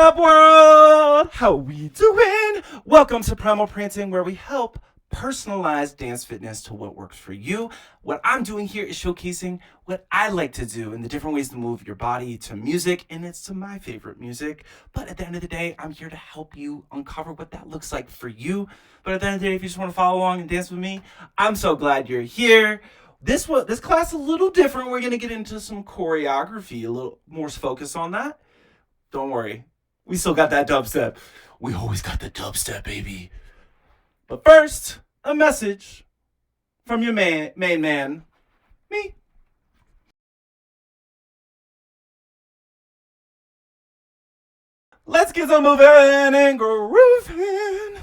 up, world? How we doing? Welcome to Primal Prancing, where we help personalize dance fitness to what works for you. What I'm doing here is showcasing what I like to do and the different ways to move your body to music, and it's to my favorite music. But at the end of the day, I'm here to help you uncover what that looks like for you. But at the end of the day, if you just want to follow along and dance with me, I'm so glad you're here. This class is a little different. We're going to get into some choreography, a little more focus on that. Don't worry. We still got that dubstep. We always got the dubstep, baby. But first, a message from your main man, me. Let's get some moving and grooving.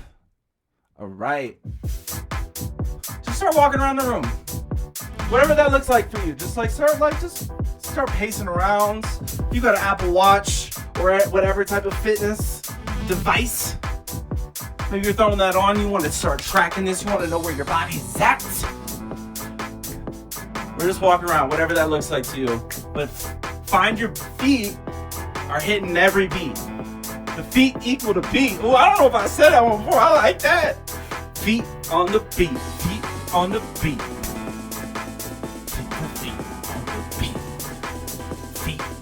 All right. Just start walking around the room. Whatever that looks like for you. Just start pacing around. You got an Apple Watch or whatever type of fitness device. Maybe you're throwing that on. You want to start tracking this. You want to know where your body's at. We're just walking around, whatever that looks like to you. But find your feet are hitting every beat. The feet equal to beat. Oh, I don't know if I said that one before. I like that. Feet on the beat. Feet on the beat.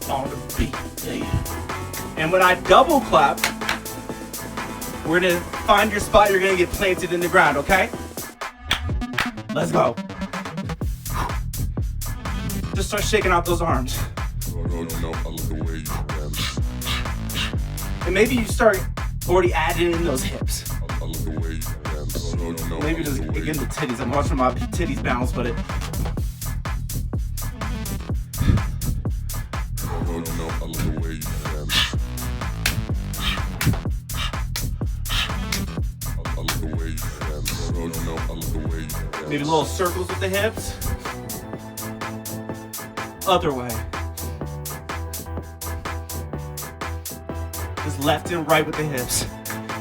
On the beat. Yeah. And when I double clap, we're gonna find your spot. You're gonna get planted in the ground, okay? Let's go. Just start shaking out those arms. And maybe you start already adding in those hips. Maybe just again the titties. I'm watching my titties bounce, but it. Maybe little circles with the hips. Other way. Just left and right with the hips.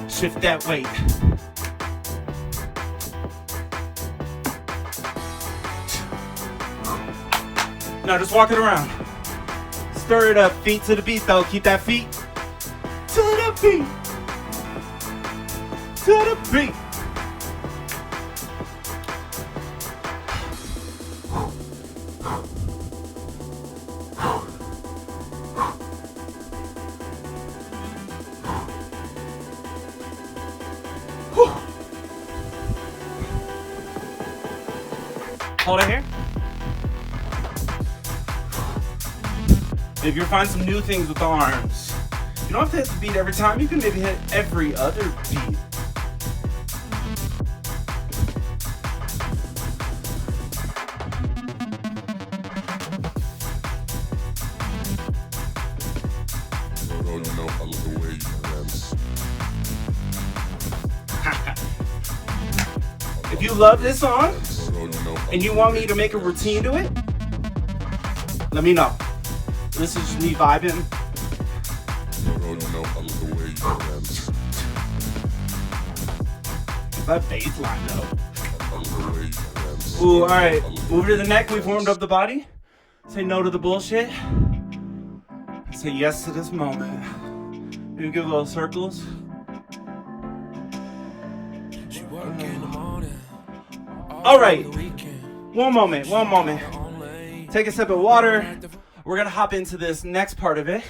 Shift that weight. Now just walk it around. Stir it up, feet to the beat though. Keep that feet to the beat. To the beat. Hold it here. If you find some new things with the arms, you don't have to hit the beat every time. You can maybe hit every other beat. If you love this song and you want me to make a routine to it, let me know. This is just me vibing. That bass line though. Ooh, alright. Move to the neck. We've warmed up the body. Say no to the bullshit. Say yes to this moment. Maybe give little circles. Alright. One moment. Take a sip of water. We're going to hop into this next part of it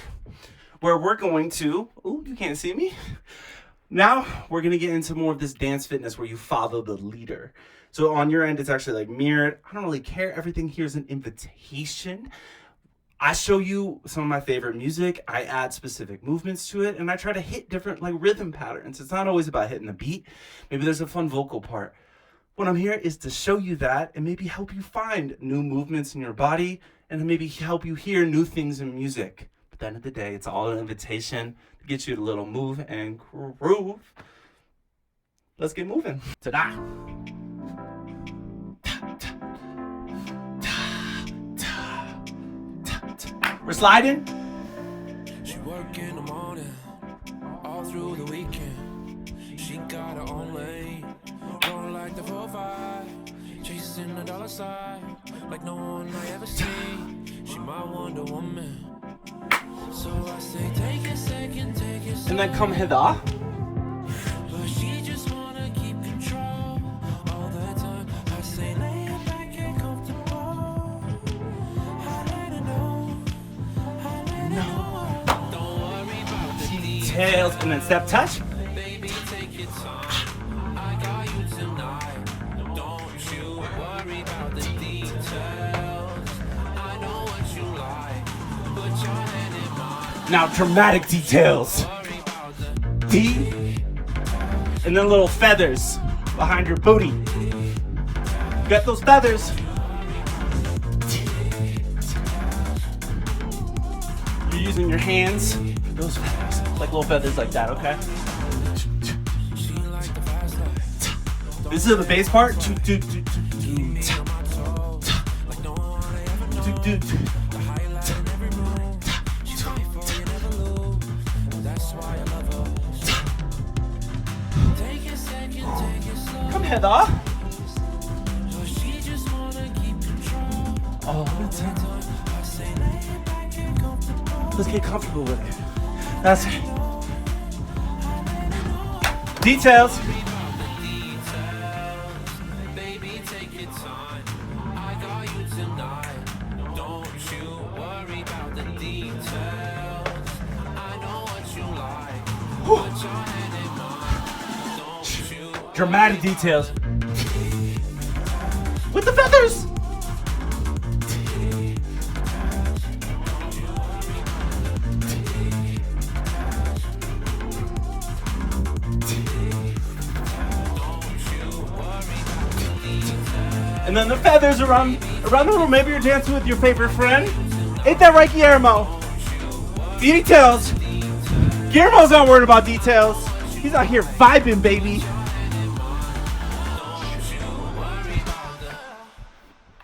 where we're going to, ooh, you can't see me. Now we're going to get into more of this dance fitness where you follow the leader. So on your end, it's actually like mirrored. I don't really care. Everything here is an invitation. I show you some of my favorite music. I add specific movements to it, and I try to hit different like rhythm patterns. It's not always about hitting the beat. Maybe there's a fun vocal part. What I'm here is to show you that and maybe help you find new movements in your body and maybe help you hear new things in music. But at the end of the day, it's all an invitation to get you to a little move and groove. Let's get moving. Ta-da! We're sliding. She work in the morning, all through the weekend. She got her own lane, rolling like the 4-5, chasing the dollar sign like no one I ever see. She my Wonder Woman, so I say take a second, take a second. And then come hither. But she just wanna keep control all the time. I say lay it back and comfortable. I let her know. Don't worry about the Details. And then step touch. baby, take your time. I got you tonight. Don't you worry about the details. I know what you like. Put your hand in mine. Now dramatic details. Worry about the D. And then little feathers behind your booty. Get those feathers. You're using your hands. Those feathers. Like little feathers like that, okay? she like the fast life. This is the bass part. Keep me on my toes. Like no one ever knows. The highlight in every move. She fight for you, never lose. That's why I love her. Take a second, take it slow. Come Heather. But she just wanna keep control. All the time. I say lay it back and comfortable. Let's get comfortable with it. That's it. Details. Baby, take your time. I got you tonight. Don't you worry about the details. I know what you like. Put your hand in mine. Don't you Dramatic details. With the feathers. And then the feathers around the room. Maybe you're dancing with your favorite friend. Ain't that right, Guillermo? Details. Guillermo's not worried about details. He's out here vibing, baby.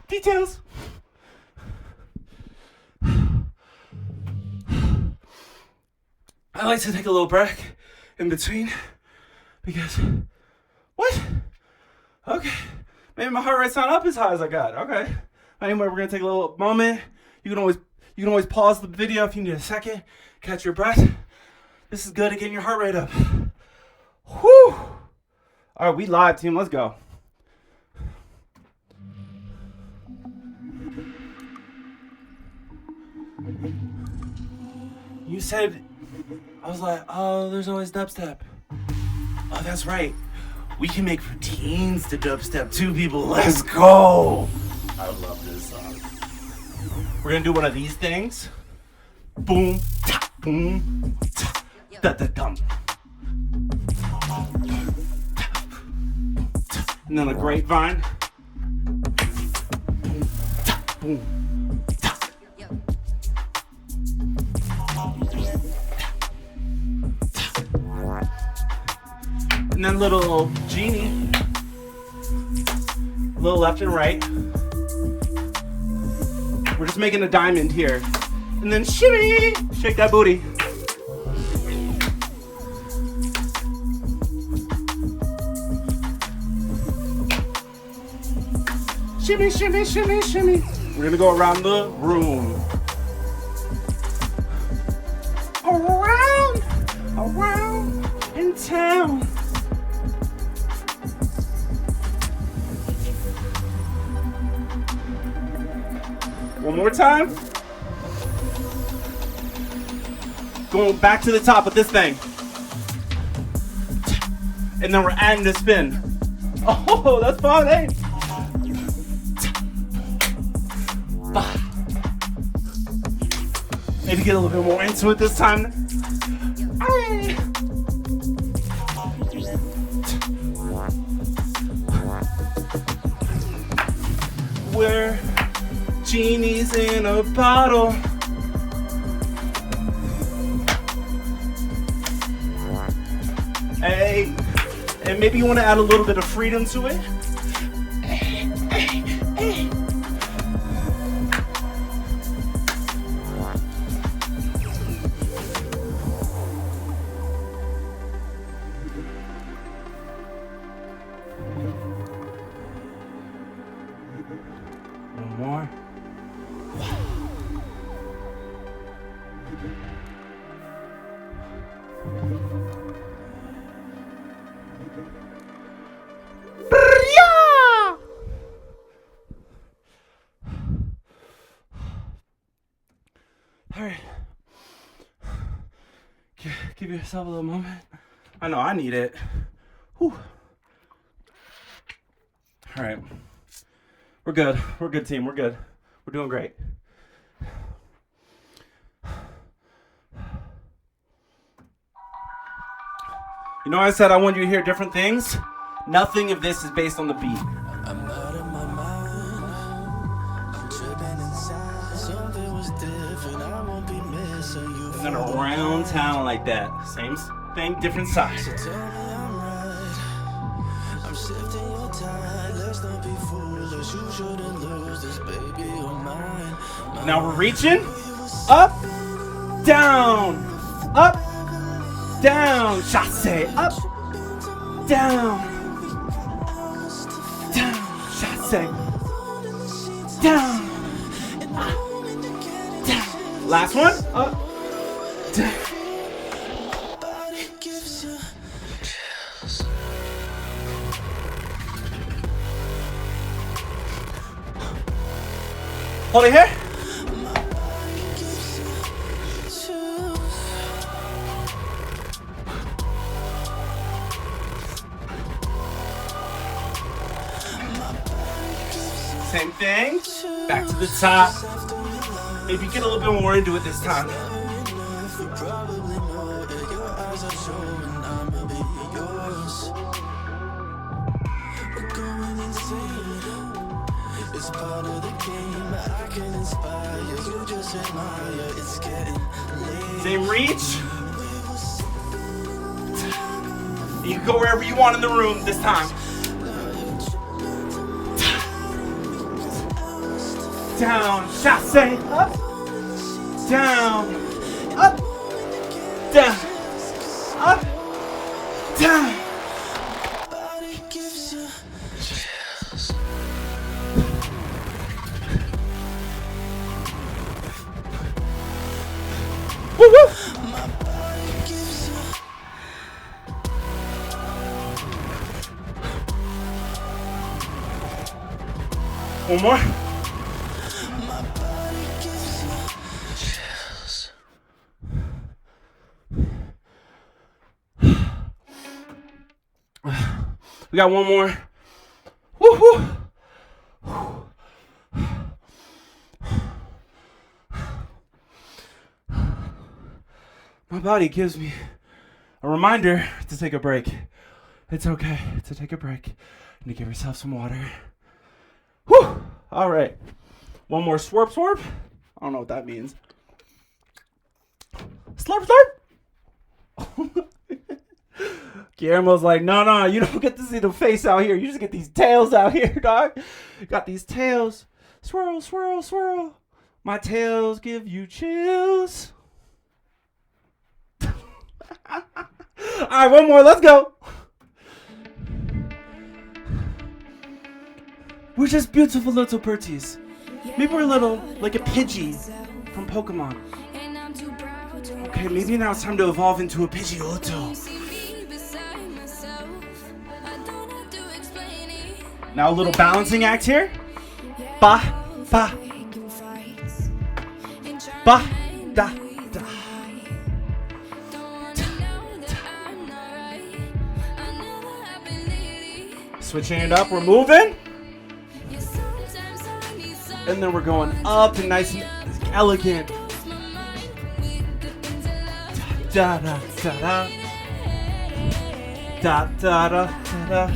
Details. I like to take a little break in between because what? Okay. Maybe my heart rate's not up as high as I got. Okay. Anyway, we're gonna take a little moment. You can always pause the video if you need a second, catch your breath. This is good at getting your heart rate up. Whew. All right, we live, team. Let's go. You said, I was like, oh, there's always dubstep. Oh, that's right. We can make routines to dubstep too, people. Let's go. I love this song. We're gonna do one of these things. Boom, ta, boom, ta, da da dum. And then a grapevine. Boom, ta, boom, ta. And then little genie, a little left and right. We're just making a diamond here. And then shimmy, shake that booty. Shimmy, shimmy, shimmy, shimmy. We're gonna go around the room. Around in town. One more time. Going back to the top of this thing. And then we're adding the spin. Oh, that's fun, eh? Maybe get a little bit more into it this time. Aye. We're genies in a bottle. Hey, and maybe you want to add a little bit of freedom to it. One more. All right. Give yourself a little moment. I know I need it. Whew. All right. We're good. We're a good team. We're good. We're doing great. You know, I said I want you to hear different things. Nothing of this is based on the beat. I'm out of my mind. I'm tripping inside. Something was different. I won't be missing you. It's gonna around town like that. Same thing, different size. So tell me I'm right. I'm shifting your tide. Let's not be foolish. You shouldn't lose this baby of mine. Now we're reaching up, down, up, down. Chasse, up, down, down. Chasse, down, down. Last one, up, down. Hold it here. Same thing. Back to the top. Maybe get a little bit more into it this time. It's part of the game. I can inspire you, just admire. It's getting late. Same reach. You can go wherever you want in the room this time. Down, chasse, up, down, up, down, up, down. Woo woo! One more. We got one more. Woo woo. My body gives me a reminder to take a break. It's okay to take a break and to give yourself some water. Whew. All right. One more slurp slurp. I don't know what that means. Slurp slurp. Guillermo's like, no, you don't get to see the face out here. You just get these tails out here, dog. You got these tails. Swirl, swirl, swirl. My tails give you chills. All right, one more. Let's go. We're just beautiful little birdies. Maybe we're little, like a Pidgey from Pokemon. Okay, maybe now it's time to evolve into a Pidgeotto. Now a little balancing act here. Ba, ba. Ba, da, da. Switching it up, we're moving. And then we're going up and nice and elegant. Da da da da. Da da da da da.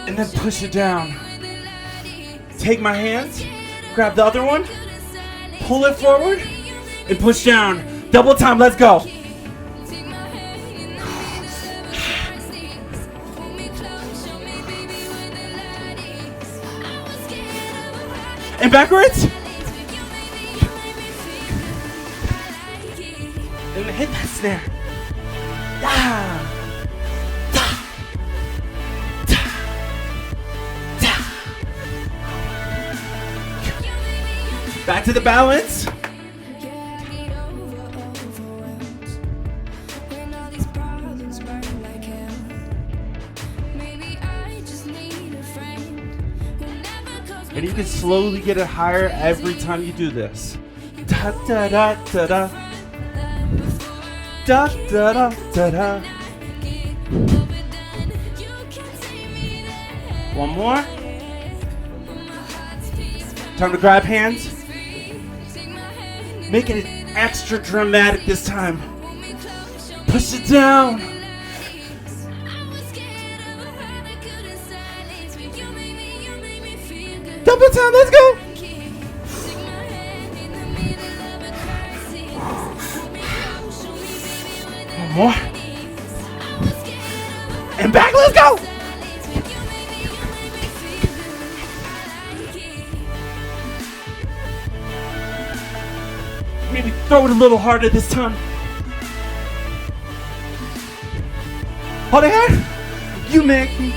And then push it down. Take my hands, grab the other one, pull it forward, and push down. Double time, let's go. And backwards. And hit that snare. Yeah. Back to the balance. And you can slowly get it higher every time you do this. Da da da da da. Da da da da da. One more. Time to grab hands. Make it extra dramatic this time. Push it down. Double time, let's go. One more. And back, let's go. Maybe throw it a little harder this time. Hold it here. You make me.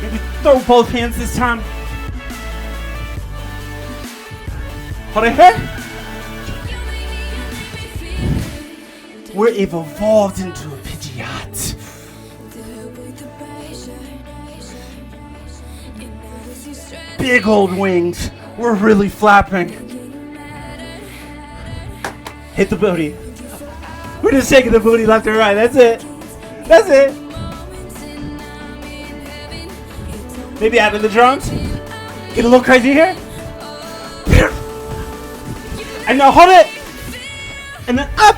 Maybe throw both hands this time. Hold it here. We're evolved into a Pidgeot. Big old wings. We're really flapping. Hit the booty. We're just shaking the booty left and right. That's it. That's it. Maybe add in the drums. Get a little crazy here. And now hold it. And then up.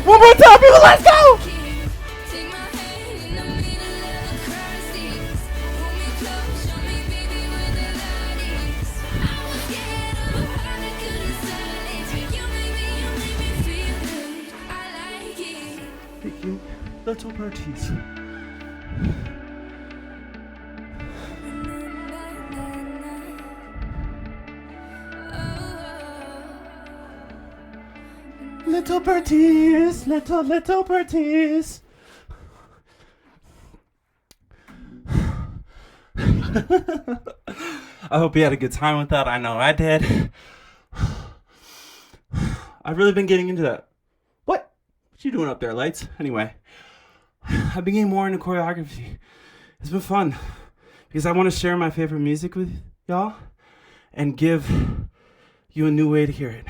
One more time, people, let's go! Thank you, little birdies. Little birdies, little birdies. I hope you had a good time with that. I know I did. I've really been getting into that. What you doing up there, lights? Anyway, I've been getting more into choreography. It's been fun because I want to share my favorite music with y'all and give you a new way to hear it.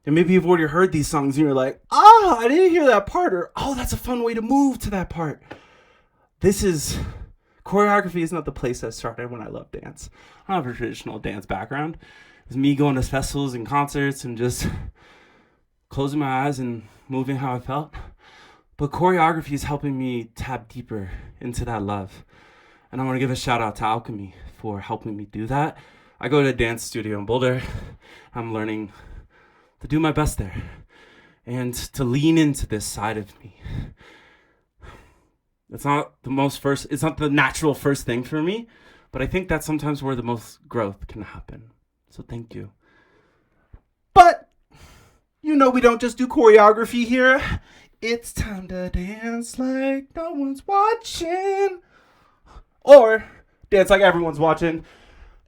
And maybe you've already heard these songs and you're like, oh, I didn't hear that part. Or, oh, that's a fun way to move to that part. Choreography is not the place that started when I loved dance. I don't have a traditional dance background. It's me going to festivals and concerts and just closing my eyes and moving how I felt. But choreography is helping me tap deeper into that love. And I want to give a shout out to Alchemy for helping me do that. I go to a dance studio in Boulder. I'm learning to do my best there and to lean into this side of me. It's not the natural first thing for me, but I think that's sometimes where the most growth can happen. So thank you. But we don't just do choreography here. It's time to dance like no one's watching. Or dance like everyone's watching.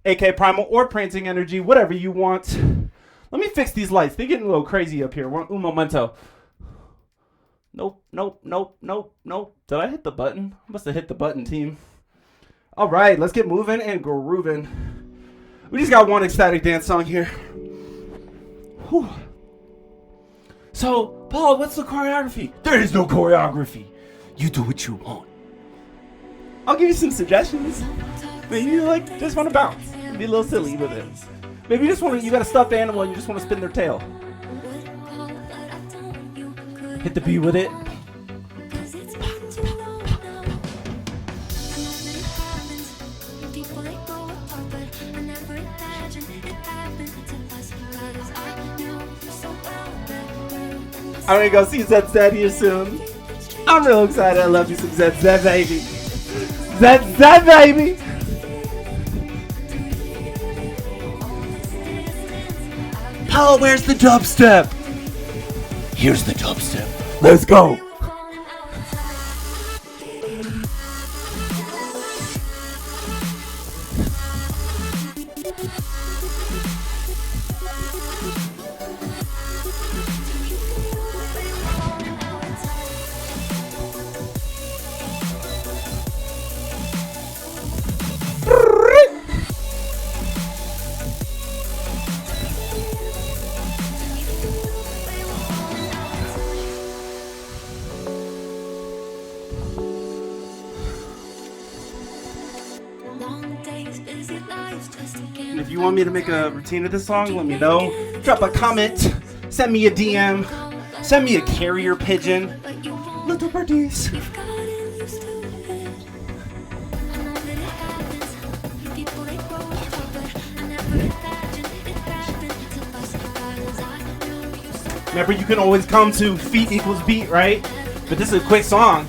aka Primal or Prancing Energy, whatever you want. Let me fix these lights. They're getting a little crazy up here. Un momento. Nope. Did I hit the button? I must have hit the button, team. All right, let's get moving and grooving. We just got one ecstatic dance song here. Whew. So, Paul, what's the choreography? There is no choreography. You do what you want. I'll give you some suggestions. Maybe you just want to bounce. Be a little silly with it. Maybe you got a stuffed animal and you just want to spin their tail. Hit the beat with it. I'm gonna go see ZZ here soon. I'm real excited. I love you some ZZ, baby. ZZ, baby. Oh, where's the dubstep? Here's the dubstep. Let's go. And if you want me to make a routine of this song, let me know. Drop a comment, send me a DM, send me a carrier pigeon. Little birdies. Remember, you can always come to feet equals beat, right? But this is a quick song.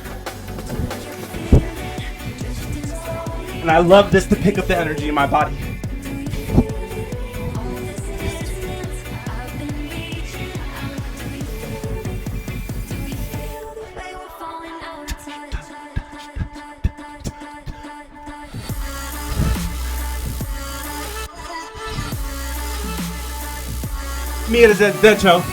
And I love this to pick up the energy in my body. Mia is dentro.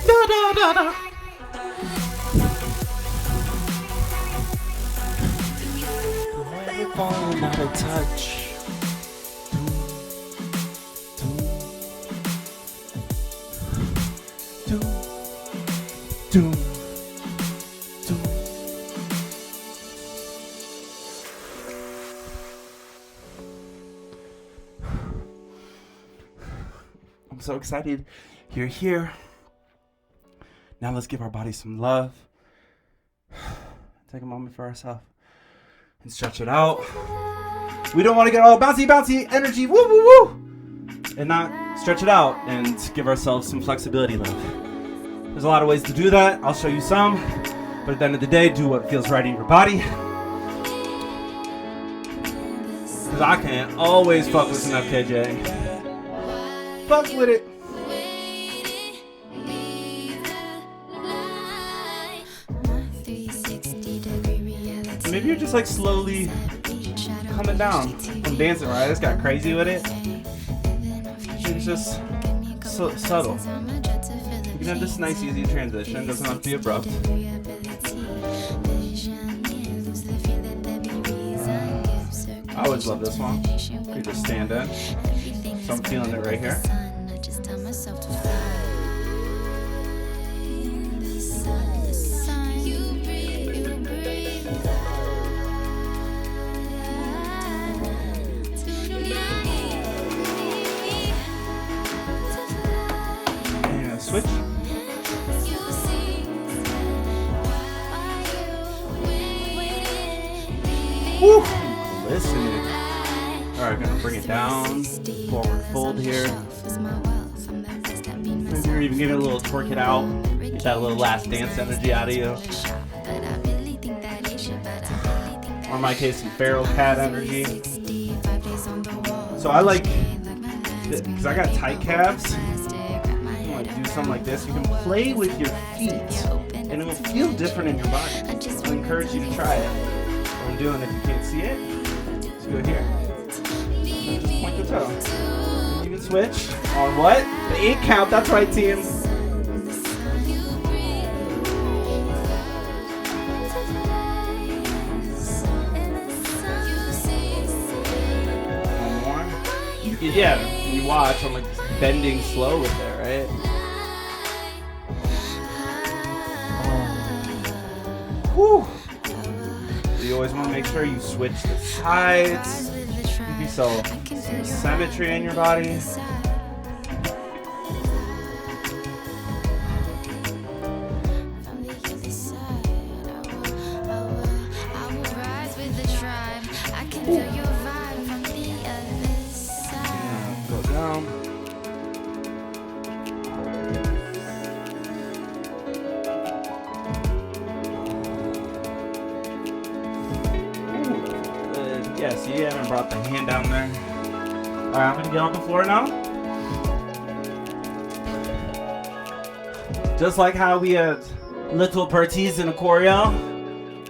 Da da da da. Boy, we're falling out of touch. Doom, doom. I'm so excited you're here. Now let's give our body some love. Take a moment for ourselves and stretch it out. We don't want to get all bouncy, bouncy energy, woo, woo, woo, and not stretch it out and give ourselves some flexibility love. There's a lot of ways to do that. I'll show you some. But at the end of the day, do what feels right in your body. Because I can't always fuck with some FKJ. Fuck with it. Maybe you're just like slowly coming down from dancing, right? I just got crazy with it. It's just so subtle. You can have this nice easy transition, doesn't have to be abrupt. I always love this one. You just stand in. So I'm feeling it right here. And switch. Woo! Listen. Alright, gonna bring it down. Forward fold here. Maybe you're even gonna a little twerk it out. Get that little last dance energy out of you. Or in my case, some feral cat energy. So I like, because I got tight calves. You want to do something like this. You can play with your feet, and it will feel different in your body. I encourage you to try it. What I'm doing, if you can't see it, let's go here. And just point the toe. And you can switch on what? The 8 count. That's right, team. One more. Yeah, you watch. I'm like bending slow with it, right? Whew. You always want to make sure you switch the sides. So some symmetry in your body. Go down. See, I haven't brought the hand down there. All right, I'm gonna get on the floor now. Just like how we had little Berties in a choreo,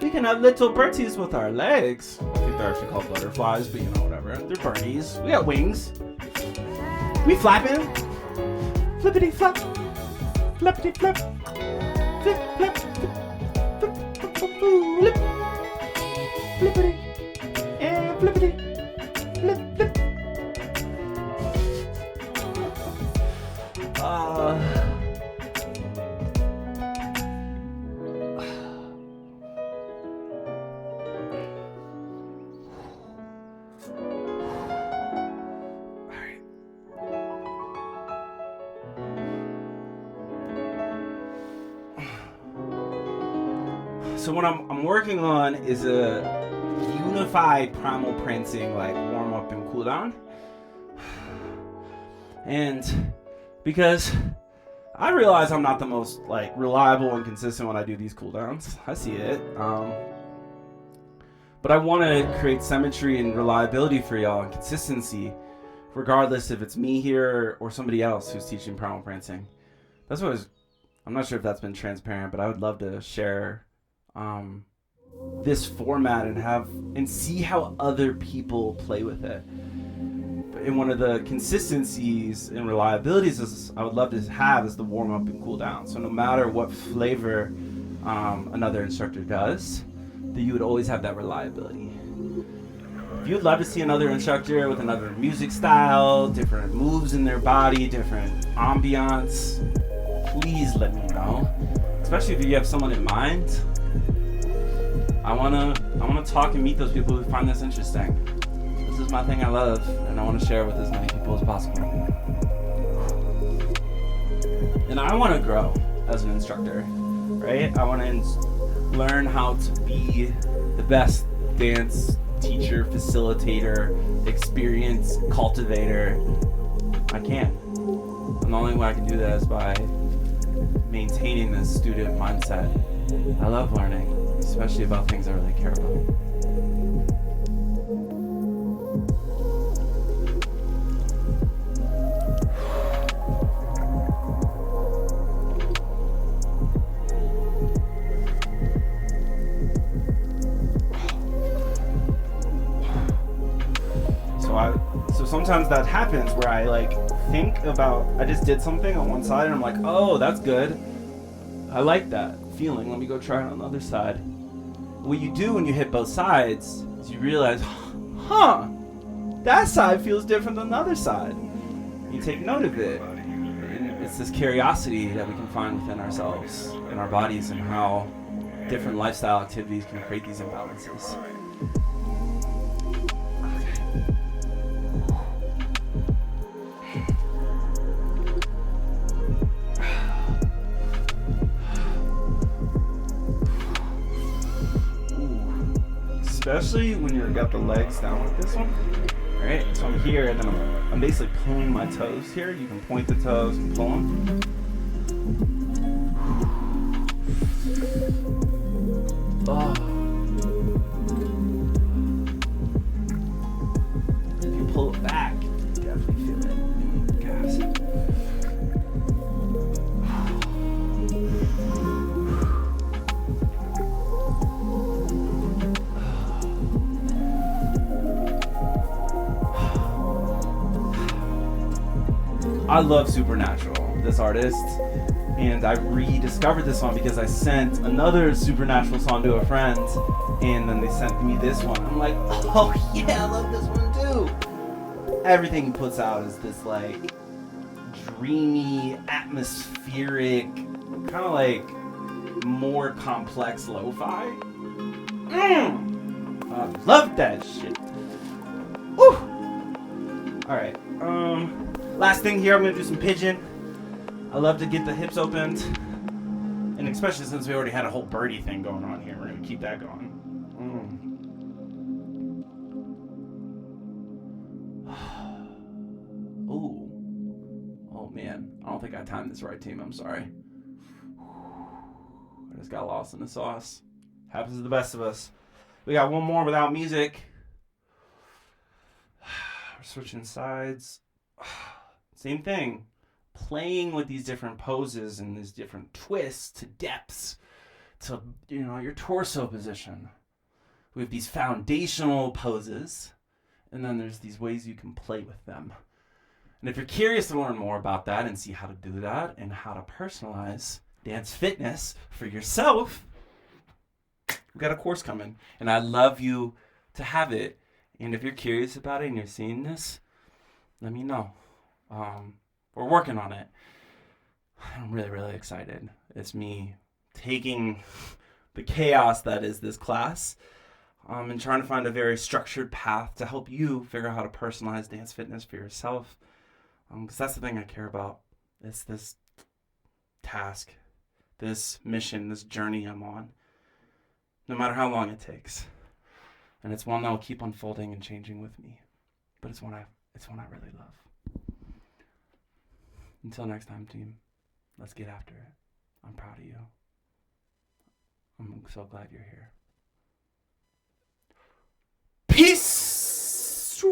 we can have little Berties with our legs. I think they're actually called butterflies, but you know, whatever. They're birdies. We got wings. We flapping. Flippity flap. Flippity flap. Flip, flap. Flip, flip, flip. Flippity. And flippity. Flip, flip. So what I'm working on is a unified Primal Prancing, like warm up and cool down. And because I realize I'm not the most like reliable and consistent when I do these cool downs. I see it. But I want to create symmetry and reliability for y'all and consistency, regardless if it's me here or somebody else who's teaching Primal Prancing. That's what I'm not sure if that's been transparent, but I would love to share this format and see how other people play with it. And one of the consistencies and reliabilities I would love to have is the warm up and cool down. So no matter what flavor another instructor does, that you would always have that reliability. If you'd love to see another instructor with another music style, different moves in their body, different ambiance, please let me know. Especially if you have someone in mind. I wanna talk and meet those people who find this interesting. This is my thing I love, and I want to share it with as many people as possible. And I want to grow as an instructor, right? I want to learn how to be the best dance teacher, facilitator, experience cultivator I can. And the only way I can do that is by maintaining this student mindset. I love learning, especially about things I really care about. So sometimes that happens where I like think about, I just did something on one side and I'm like, oh, that's good. I like that feeling. Let me go try it on the other side. What you do when you hit both sides is you realize, huh, that side feels different than the other side. You take note of it. And it's this curiosity that we can find within ourselves and our bodies and how different lifestyle activities can create these imbalances. Especially when you've got the legs down like this one. Alright, so I'm here and then I'm basically pulling my toes here. You can point the toes and pull them. Oh. If you pull it back, you definitely feel it in the calves. I love Supernatural, this artist, and I rediscovered this song because I sent another Supernatural song to a friend, and then they sent me this one. I'm like, oh yeah, I love this one too. Everything he puts out is this like dreamy, atmospheric, kind of like more complex lo-fi. I love that shit. Woo! Alright, last thing here, I'm gonna do some pigeon. I love to get the hips opened. And especially since we already had a whole birdie thing going on here, we're gonna keep that going. Ooh. Oh man, I don't think I timed this right, team, I'm sorry. I just got lost in the sauce. Happens to the best of us. We got one more without music. Switching sides. Same thing. Playing with these different poses and these different twists to depths to, your torso position. We have these foundational poses, and then there's these ways you can play with them. And if you're curious to learn more about that and see how to do that and how to personalize dance fitness for yourself, we've got a course coming, and I'd love you to have it. And if you're curious about it and you're seeing this, let me know. We're working on it. I'm really, really excited. It's me taking the chaos that is this class and trying to find a very structured path to help you figure out how to personalize dance fitness for yourself. Because that's the thing I care about. It's this task, this mission, this journey I'm on, no matter how long it takes. And it's one that will keep unfolding and changing with me. But it's one I really love. Until next time, team, let's get after it. I'm proud of you. I'm so glad you're here. Peace!